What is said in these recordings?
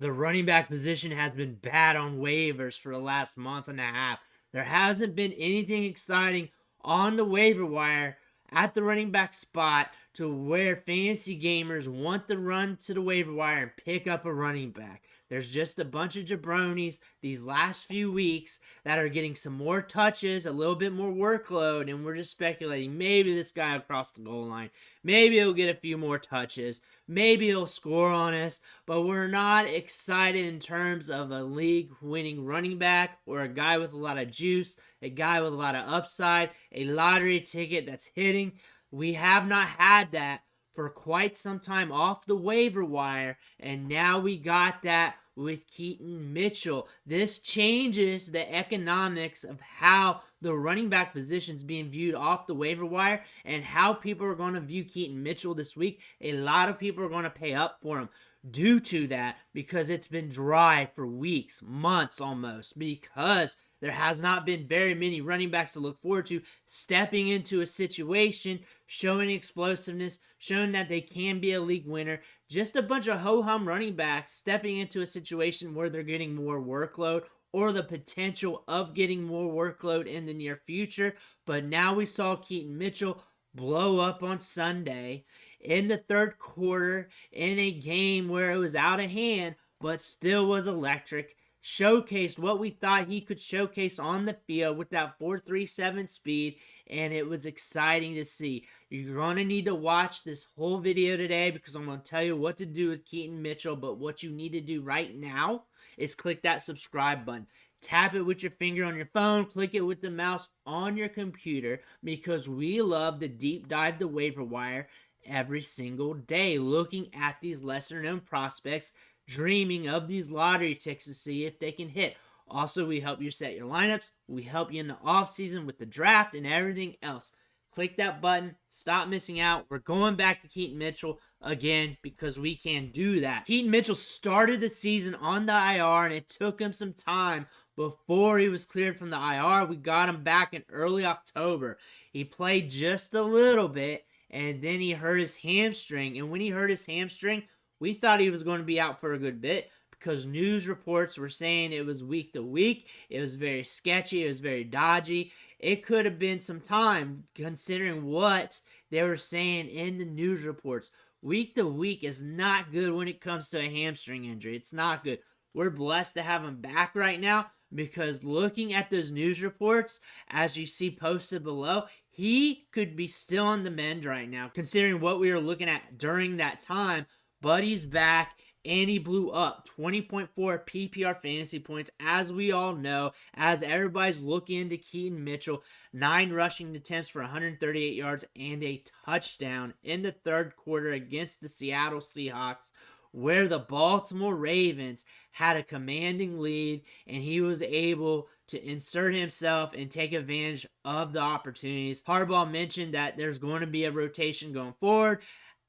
The running back position has been bad on waivers for the last month and a half. There hasn't been anything exciting on the waiver wire at the running back spot to where fantasy gamers want to run to the waiver wire and pick up a running back. There's just a bunch of jabronis these last few weeks that are getting some more touches, a little bit more workload, and we're just speculating maybe this guy will cross the goal line. Maybe he'll get a few more touches. Maybe he'll score on us, but we're not excited in terms of a league-winning running back or a guy with a lot of juice, a guy with a lot of upside, a lottery ticket that's hitting. We have not had that for quite some time off the waiver wire, and now we got that with Keaton Mitchell. This changes the economics of how the running back position is being viewed off the waiver wire and how people are going to view Keaton Mitchell this week. A lot of people are going to pay up for him due to that because it's been dry for weeks, months almost, because there has not been very many running backs to look forward to stepping into a situation, showing explosiveness, showing that they can be a league winner. Just a bunch of ho-hum running backs stepping into a situation where they're getting more workload or the potential of getting more workload in the near future. But now we saw Keaton Mitchell blow up on Sunday in the third quarter in a game where it was out of hand, but still was electric. Showcased what we thought he could showcase on the field with that 4.37 speed, and it was exciting to see. You're going to need to watch this whole video today because I'm going to tell you what to do with Keaton Mitchell, but what you need to do right now is click that subscribe button. Tap it with your finger on your phone, click it with the mouse on your computer, because we love to deep dive the waiver wire every single day, looking at these lesser known prospects, dreaming of these lottery tickets to see if they can hit. Also, we help you set your lineups. We help you in the offseason with the draft and everything else. Click that button. Stop missing out. We're going back to Keaton Mitchell again because we can do that. Keaton Mitchell started the season on the IR, and it took him some time before he was cleared from the IR. We got him back in early October. He played just a little bit, and then he hurt his hamstring. And when he hurt his hamstring, we thought he was going to be out for a good bit because news reports were saying it was week to week. It was very sketchy. It was very dodgy. It could have been some time considering what they were saying in the news reports. Week to week is not good when it comes to a hamstring injury. It's not good. We're blessed to have him back right now because looking at those news reports, as you see posted below, he could be still on the mend right now considering what we were looking at during that time. But he's back, and he blew up 20.4 PPR fantasy points, as we all know, as everybody's looking into Keaton Mitchell. 9 rushing attempts for 138 yards and a touchdown in the third quarter against the Seattle Seahawks, where the Baltimore Ravens had a commanding lead, and he was able to insert himself and take advantage of the opportunities. Harbaugh mentioned that there's going to be a rotation going forward.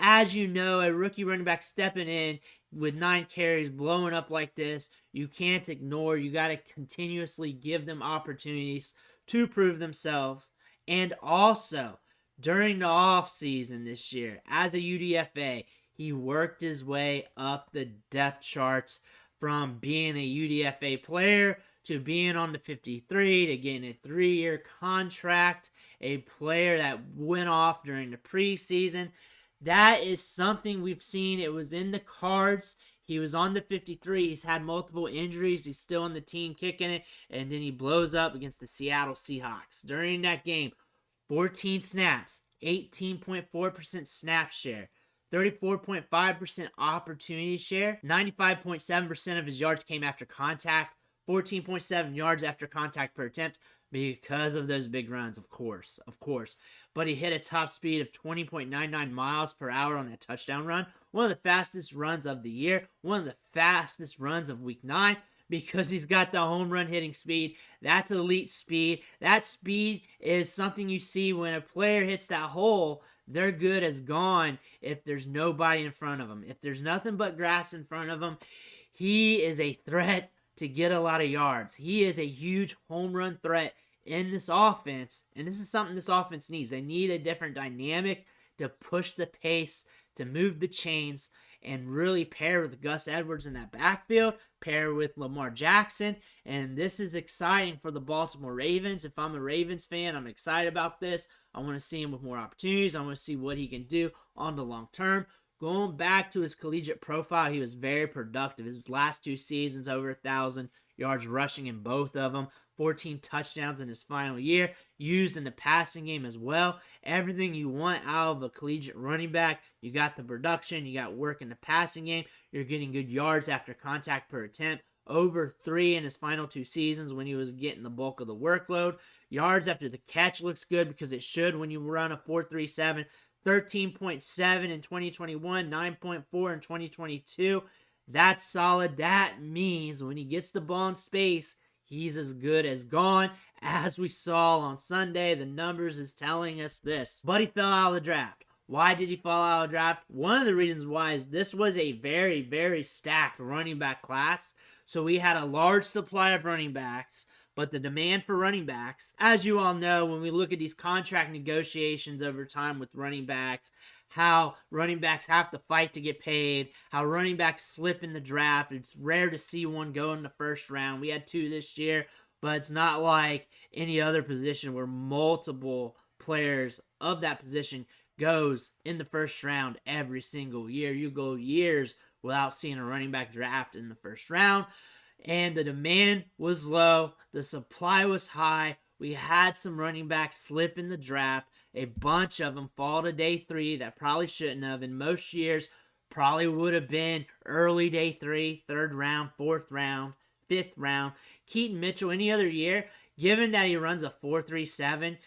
As you know, a rookie running back stepping in with 9 carries, blowing up like this, you can't ignore. You got to continuously give them opportunities to prove themselves. And also, during the offseason this year, as a UDFA, he worked his way up the depth charts from being a UDFA player to being on the 53, to getting a 3-year contract, a player that went off during the preseason. That is something we've seen. It was in the cards. He was on the 53. He's had multiple injuries. He's still on the team kicking it. And then he blows up against the Seattle Seahawks. During that game, 14 snaps, 18.4% snap share, 34.5% opportunity share, 95.7% of his yards came after contact, 14.7 yards after contact per attempt because of those big runs, of course. But he hit a top speed of 20.99 miles per hour on that touchdown run. One of the fastest runs of the year. One of the fastest runs of week 9 because he's got the home run hitting speed. That's elite speed. That speed is something you see when a player hits that hole. They're good as gone if there's nobody in front of him. If there's nothing but grass in front of him, he is a threat to get a lot of yards. He is a huge home run threat in this offense, and this is something this offense needs. They need a different dynamic to push the pace, to move the chains, and really pair with Gus Edwards in that backfield, pair with Lamar Jackson, and this is exciting for the Baltimore Ravens. If I'm a Ravens fan, I'm excited about this. I want to see him with more opportunities. I want to see what he can do on the long term. Going back to his collegiate profile, he was very productive. His last 2 seasons, over 1,000 yards rushing in both of them. 14 touchdowns in his final year, used in the passing game as well. Everything you want out of a collegiate running back. You got the production, you got work in the passing game, you're getting good yards after contact per attempt. Over 3 in his final 2 seasons when he was getting the bulk of the workload. Yards after the catch looks good because it should when you run a 4.37. 13.7 in 2021, 9.4 in 2022. That's solid. That means when he gets the ball in space, he's as good as gone. As we saw on Sunday, the numbers is telling us this. But he fell out of the draft. Why did he fall out of the draft? One of the reasons why is this was a very, very stacked running back class. So we had a large supply of running backs, but the demand for running backs, as you all know, when we look at these contract negotiations over time with running backs, how running backs have to fight to get paid, how running backs slip in the draft. It's rare to see one go in the first round. We had 2 this year, but it's not like any other position where multiple players of that position goes in the first round every single year. You go years without seeing a running back draft in the first round. And the demand was low. The supply was high. We had some running backs slip in the draft. A bunch of them fall to day 3 that probably shouldn't have. In most years, probably would have been early day 3, 3rd round, 4th round, 5th round. Keaton Mitchell, any other year, given that he runs a 4.37,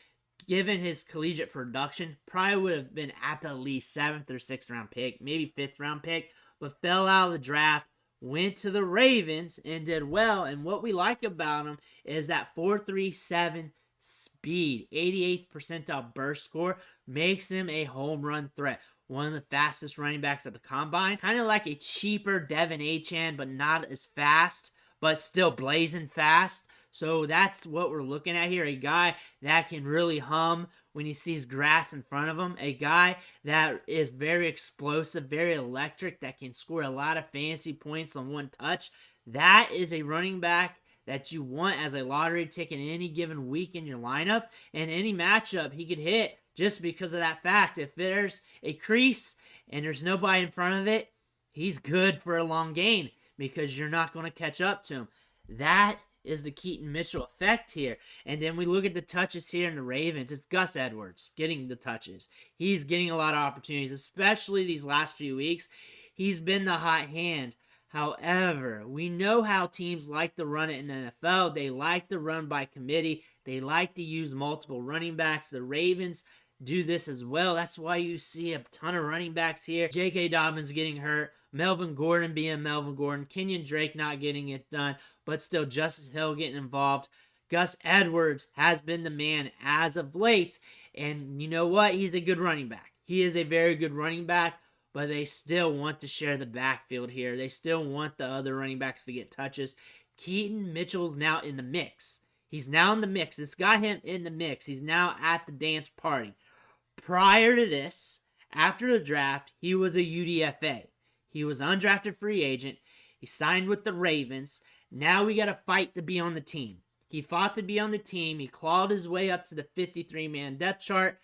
given his collegiate production, probably would have been at the least 7th or 6th round pick, maybe 5th round pick, but fell out of the draft. Went to the Ravens and did well. And what we like about him is that 4.37 speed, 88th percentile burst score, makes him a home run threat. One of the fastest running backs at the combine. Kind of like a cheaper Devin Achane, but not as fast, but still blazing fast. So that's what we're looking at here. A guy that can really hum when he sees grass in front of him. A guy that is very explosive, very electric, that can score a lot of fantasy points on one touch. That is a running back that you want as a lottery ticket any given week in your lineup. And any matchup he could hit just because of that fact. If there's a crease and there's nobody in front of it, he's good for a long gain because you're not going to catch up to him. That is the Keaton Mitchell effect here. And then we look at the touches here in the Ravens. It's Gus Edwards getting the touches. He's getting a lot of opportunities, especially these last few weeks. He's been the hot hand. However, we know how teams like to run it in the NFL. They like to run by committee. They like to use multiple running backs. The Ravens do this as well. That's why you see a ton of running backs here. J.K. Dobbins getting hurt. Melvin Gordon being Melvin Gordon. Kenyon Drake not getting it done. But still, Justice Hill getting involved. Gus Edwards has been the man as of late. And you know what? He's a good running back. He is a very good running back. But they still want to share the backfield here. They still want the other running backs to get touches. Keaton Mitchell's now in the mix. He's now in the mix. This got him in the mix. He's now at the dance party. Prior to this, after the draft, he was a UDFA. He was an undrafted free agent. He signed with the Ravens. Now we got to fight to be on the team. He fought to be on the team. He clawed his way up to the 53-man depth chart.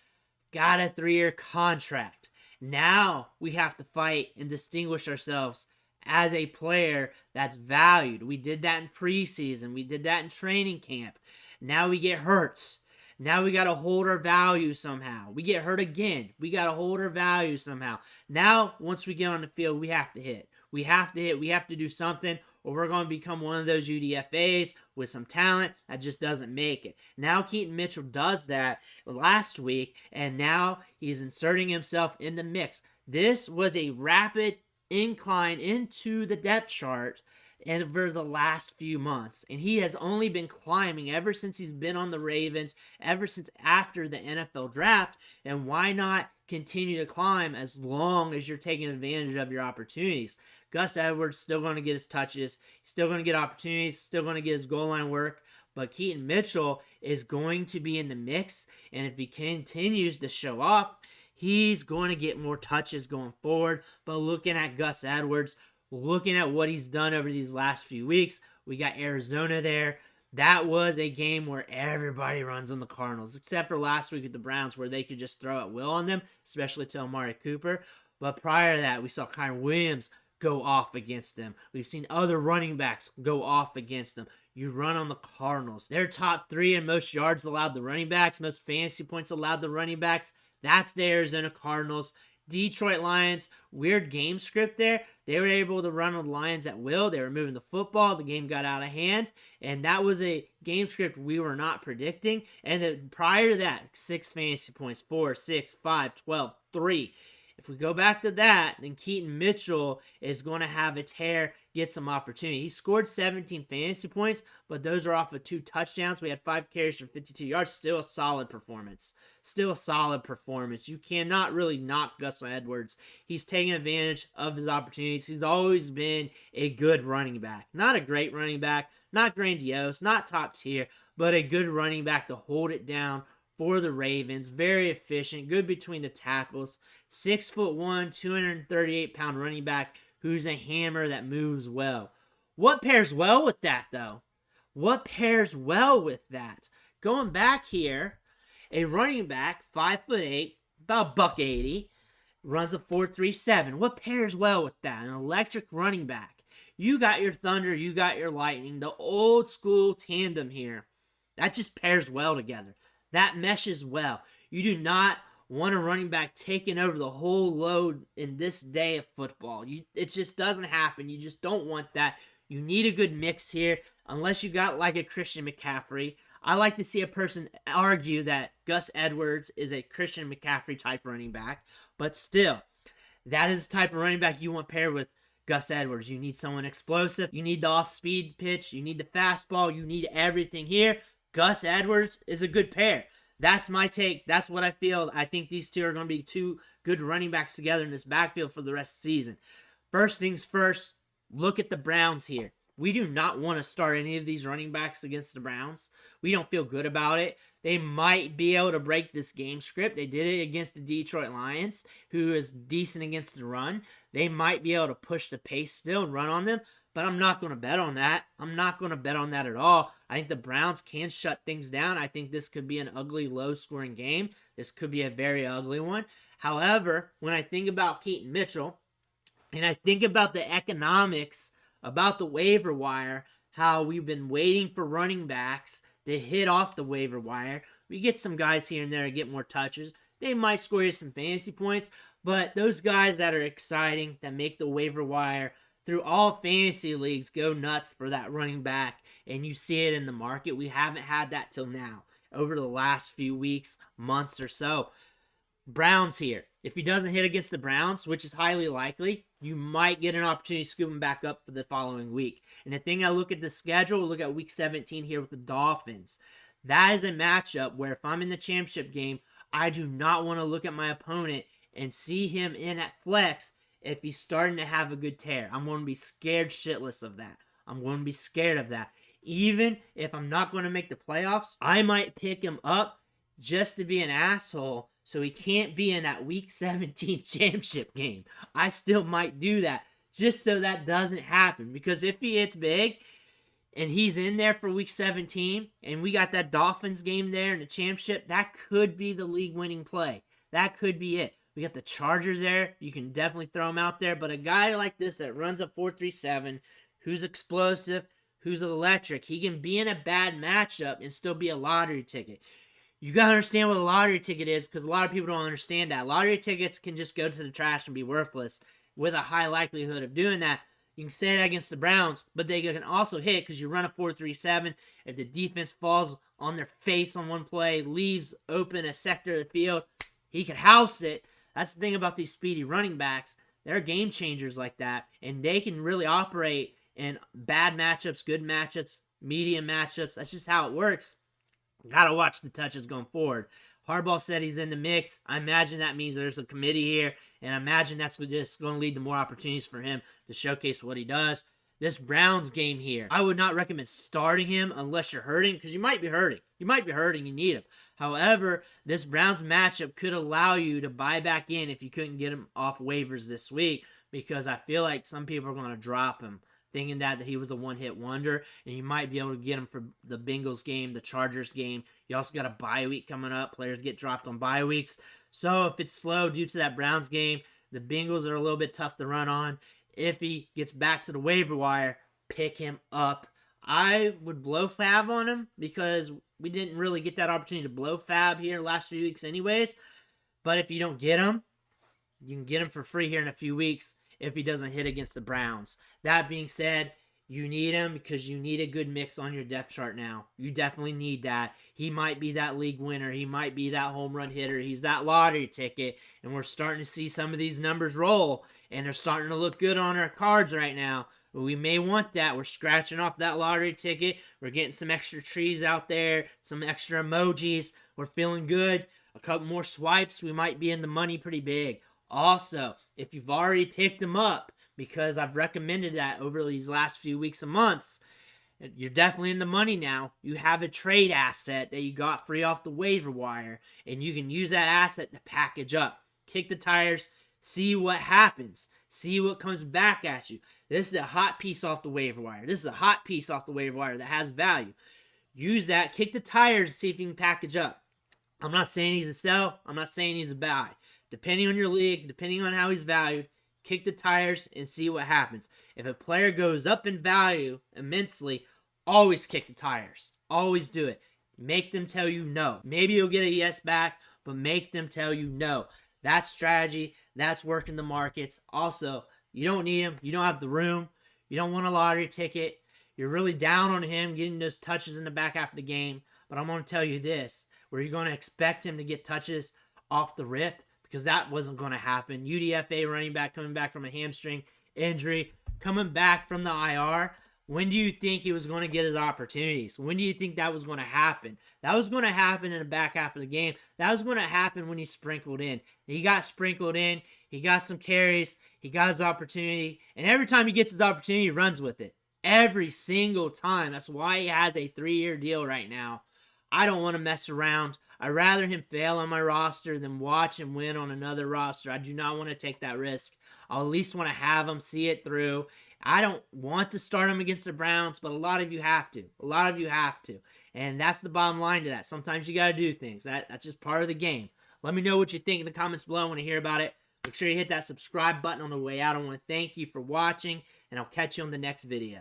Got a 3-year contract. Now we have to fight and distinguish ourselves as a player that's valued. We did that in preseason. We did that in training camp. Now we get hurt. Now we got to hold our value somehow. We get hurt again. We got to hold our value somehow. Now, once we get on the field, we have to hit. We have to hit. We have to do something, or we're going to become one of those UDFAs with some talent that just doesn't make it. Now Keaton Mitchell does that last week, and now he's inserting himself in the mix. This was a rapid incline into the depth chart over the last few months, and he has only been climbing ever since he's been on the Ravens, ever since after the NFL draft. And why not continue to climb as long as you're taking advantage of your opportunities? Gus Edwards still going to get his touches, still going to get opportunities, still going to get his goal line work, but Keaton Mitchell is going to be in the mix, and if he continues to show off, He's going to get more touches going forward. But looking at Gus Edwards, looking at what he's done over these last few weeks, we got Arizona there. That was a game where everybody runs on the Cardinals, except for last week with the Browns, where they could just throw at will on them, especially to Amari Cooper. But prior to that, we saw Kyren Williams go off against them. We've seen other running backs go off against them. You run on the Cardinals. They're top 3 in most yards allowed the running backs, most fantasy points allowed the running backs. That's the Arizona Cardinals. Detroit Lions, weird game script there. They were able to run on the Lions at will. They were moving the football. The game got out of hand. And that was a game script we were not predicting. And then prior to that, 6 fantasy points, 4, 6, 5, 12, 3. If we go back to that, then Keaton Mitchell is going to have a tear, get some opportunity. He scored 17 fantasy points, but those are off of 2 touchdowns. We had 5 carries for 52 yards. Still a solid performance. You cannot really knock Gus Edwards. He's taking advantage of his opportunities. He's always been a good running back. Not a great running back, not grandiose, not top tier, but a good running back to hold it down for the Ravens. Very efficient, good between the tackles. 6'1", 238-pound running back who's a hammer that moves well. What pairs well with that, though? Going back here, a running back, 5'8", about $180, runs a 4.37. What pairs well with that? An electric running back. You got your Thunder, you got your Lightning, the old school tandem here. That just pairs well together. That meshes well. You do not want a running back taking over the whole load in this day of football. It just doesn't happen. You just don't want that. You need a good mix here, unless you got like a Christian McCaffrey. I like to see a person argue that Gus Edwards is a Christian McCaffrey type running back, but still, that is the type of running back you want paired with Gus Edwards. You need someone explosive. You need the off-speed pitch. You need the fastball. You need everything here. Gus Edwards is a good pair. That's my take. That's what I feel. I think these two are going to be 2 good running backs together in this backfield for the rest of the season. First things first, look at the Browns here. We do not want to start any of these running backs against the Browns. We don't feel good about it. They might be able to break this game script. They did it against the Detroit Lions, who is decent against the run. They might be able to push the pace still and run on them, but I'm not going to bet on that. I'm not going to bet on that at all. I think the Browns can shut things down. I think this could be an ugly, low-scoring game. This could be a very ugly one. However, when I think about Keaton Mitchell, and I think about the economics about the waiver wire, how we've been waiting for running backs to hit off the waiver wire. We get some guys here and there to get more touches. They might score you some fantasy points, but those guys that are exciting, that make the waiver wire through all fantasy leagues, go nuts for that running back, and you see it in the market. We haven't had that till now, over the last few weeks, months or so. Browns here. If he doesn't hit against the Browns, which is highly likely, you might get an opportunity to scoop him back up for the following week. And the thing I look at the schedule, look at week 17 here with the Dolphins. That is a matchup where if I'm in the championship game, I do not want to look at my opponent and see him in at flex if he's starting to have a good tear. I'm going to be scared shitless of that. I'm going to be scared of that. Even if I'm not going to make the playoffs, I might pick him up just to be an asshole so he can't be in that week 17 championship game. I still might do that just so that doesn't happen. Because if he hits big and he's in there for week 17 and we got that Dolphins game there in the championship, that could be the league-winning play. That could be it. We got the Chargers there. You can definitely throw him out there. But a guy like this that runs a 4.37, who's explosive, who's electric, he can be in a bad matchup and still be a lottery ticket. You got to understand what a lottery ticket is, because a lot of people don't understand that. Lottery tickets can just go to the trash and be worthless with a high likelihood of doing that. You can say that against the Browns, but they can also hit because you run a 4.37. If the defense falls on their face on one play, leaves open a sector of the field, he could house it. That's the thing about these speedy running backs. They're game changers like that, and they can really operate in bad matchups, good matchups, medium matchups. That's just how it works. Got to watch the touches going forward. Harbaugh said he's in the mix. I imagine that means there's a committee here, and I imagine that's just going to lead to more opportunities for him to showcase what he does. this Browns game here, I would not recommend starting him unless you're hurting, because you might be hurting. You might be hurting, you need him. However, this Browns matchup could allow you to buy back in if you couldn't get him off waivers this week, because I feel like some people are going to drop him, thinking that he was a one-hit wonder, and you might be able to get him for the Bengals game, the Chargers game. You also got a bye week coming up. Players get dropped on bye weeks. So if it's slow due to that Browns game, the Bengals are a little bit tough to run on. If he gets back to the waiver wire, pick him up. I would blow Fab on him because we didn't really get that opportunity to blow Fab here the last few weeks anyways. But if you don't get him, you can get him for free here in a few weeks if he doesn't hit against the Browns. That being said, you need him because you need a good mix on your depth chart now. You definitely need that. He might be that league winner. He might be that home run hitter. He's that lottery ticket. And we're starting to see some of these numbers roll. And they're starting to look good on our cards right now. But we may want that. We're scratching off that lottery ticket. We're getting some extra trees out there. Some extra emojis. We're feeling good. A couple more swipes. We might be in the money pretty big. Also, if you've already picked him up, because I've recommended that over these last few weeks and months, you're definitely in the money now. You have a trade asset that you got free off the waiver wire, and you can use that asset to package up. Kick the tires, see what happens. See what comes back at you. This is a hot piece off the waiver wire. This is a hot piece off the waiver wire that has value. Use that, kick the tires, see if you can package up. I'm not saying he's a sell. I'm not saying he's a buy. Depending on your league, depending on how he's valued, kick the tires and see what happens. If a player goes up in value immensely, always kick the tires. Always do it. Make them tell you no. Maybe you'll get a yes back, but make them tell you no. That's strategy. That's working the markets. Also, you don't need him. You don't have the room. You don't want a lottery ticket. You're really down on him getting those touches in the back half of the game. But I'm going to tell you this, where you're going to expect him to get touches off the rip, because that wasn't going to happen. UDFA running back coming back from a hamstring injury, coming back from the IR. When do you think he was going to get his opportunities? When do you think that was going to happen? That was going to happen in the back half of the game. That was going to happen when he sprinkled in. He got sprinkled in. He got some carries. He got his opportunity. And every time he gets his opportunity, he runs with it. Every single time. That's why he has a 3-year deal right now. I don't want to mess around. I'd rather him fail on my roster than watch him win on another roster. I do not want to take that risk. I'll at least want to have him see it through. I don't want to start him against the Browns, but a lot of you have to. A lot of you have to. And that's the bottom line to that. Sometimes you got to do things. That's just part of the game. Let me know what you think in the comments below. I want to hear about it. Make sure you hit that subscribe button on the way out. I want to thank you for watching, and I'll catch you on the next video.